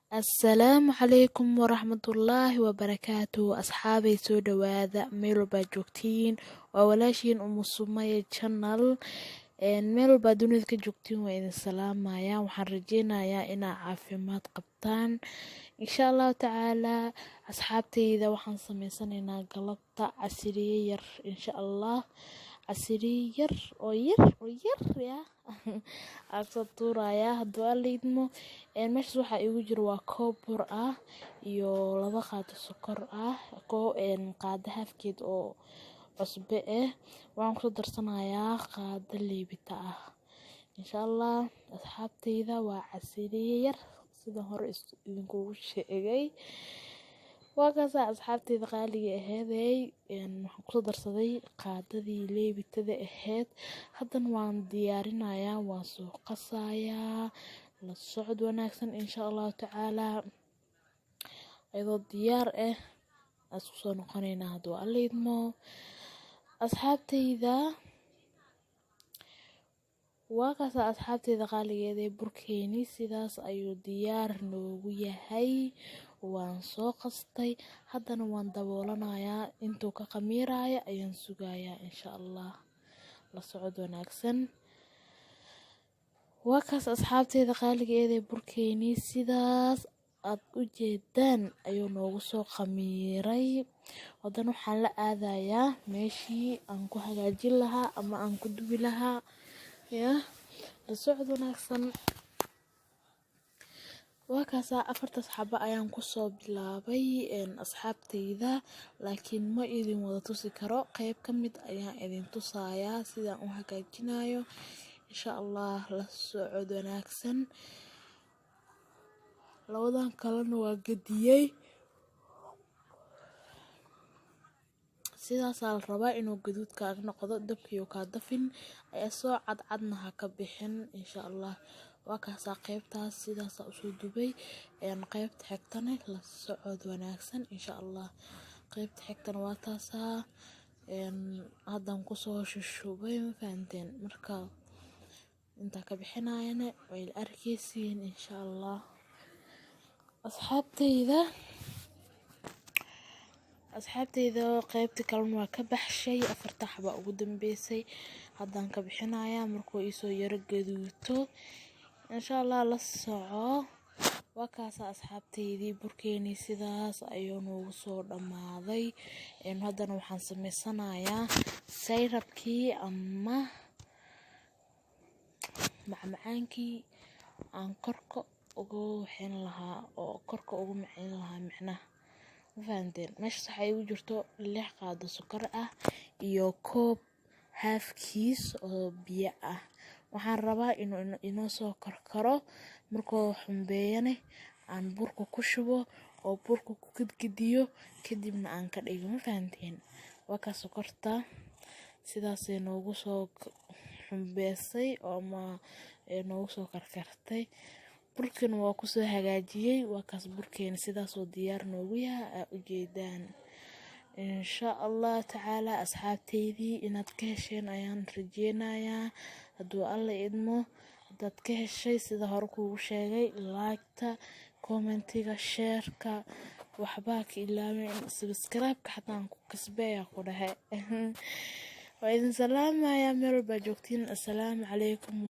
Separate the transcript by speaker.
Speaker 1: Assalaamu calaykum waraxmatullaahi wabarakaatuh. Asxaabay soo dhawaada meel walbaad joogtiin. Waa walaashiin Umu Sumaya channel. Meel walbaad dunida ka joogtiin waa idin salaamaya. Waxaan rajeynayaa inaa caafimaad qabtaan insha allahu tacaala. Asxaabtayda waxaan sameysanaynaa galabta casiriye yar insha allah. Casiriye yar oo yar ya agsoo tuuraya hadduu alla idmo. Meeshas waxaa igu jiro waa koob bur ah iyo 2 qaado sokor ah, qaado hafkeed oo cusbe ah. Waxaan kusoo darsanayaa qaado liibita ah insha allah. Asxaabtayda waa casiriye yar sida hore idinkugu sheegay. waa kaasa asxaabtayda qaaliga aheeday. Waxaan kusoo darsaday qaadadii liibitada aheed. haddana waan diyaarinayaa, waan soo qasayaa. La socod wanaagsan insha allahu tacaala. ayadoo diyaar ah isku soo noqonaynaa hadduu alla idmo. asxaabtayda waa kaasa asxaabtayda qaaligeeda burkeeni sidaas ayuu diyaar noogu yahay. waan soo qastay, haddana waan daboolanayaa. intuu ka khamiiraya ayaan sugayaa insha allah. la socod wanaagsan. waa kaas asxaabtayda qaaligeeda burkeeni sidaas aad u jeedaan ayuu noogu soo khamiiray. haddana waxaan la aadayaa meeshii aan ku hagaajin lahaa ama aan ku dubi lahaa ya. la socod wanaagsan. waa kaasa 4 xabo ayaan kusoo bilaabay asxaabtayda, laakiin ma idin wada tusi karo. qayb ka mid ayaan idin tusayaa sidaan u hagaajinayo insha allah. la socod wanaagsan. labadan kalena waa gadiyay. sidaasaa la rabaa inuu gaduud kaaga noqdo, dabkiiyo kaa dafin soo cadcadna ha ka bixin insha allah. waa kaasa qaybtaas sidaasaa usoo dubay. qaybta xigtana la socod wanaagsan insha allah. qaybta xigtana waa taasaa haddaan kusoo shushubay ma fahanteen. marka intaa ka bixinayana way la arkeysiin insha allah. asxaabtayda qaybta kalena waa ka baxshay. 4 xabo ugu dambeysay haddaan ka bixinayaa markuu isoo yaro gaduuto insha allah. la soco. waa kaasa asxaabtaydii burkeeni sidaas ayuu noogu soo dhammaaday. haddana waxaan sameysanayaa sayrabkii ama macmacaankii aan korka ugu waxin lahaa oo korka ugu macin lahaa micnaha ma fahanteen. meeshas waxaa igu jirto 6 qaado sokor ah iyo koob haafkiis oo biyo ah. waxaan rabaa inuu inoo soo karkaro. markuu xumbeeyane aan burka ku shubo oo burka ku gidgidiyo kadibna aan ka dhigo ma fahanteen. waa ka sokorta sidaasay noogu soo xumbeysay oo noogu soo karkartay. burkana waa kusoo hagaajiyay. waa kaas burkeena sidaasoo diyaar noogu yahay aa u jeedaan insha allah tacaala. asxaabtaydii inaad ka hesheen ayaan rajeynayaa hadduu alla idmo. haddaad ka heshay sida hore kuugu sheegay laagta, commentiga, sheerka waxbaa ka ilaawin. subscribe-ka xataa aan ku kasbeeyaa ku dhahay waa idin salaamayaa meel walbaa joogtiin. assalaamu calaykum.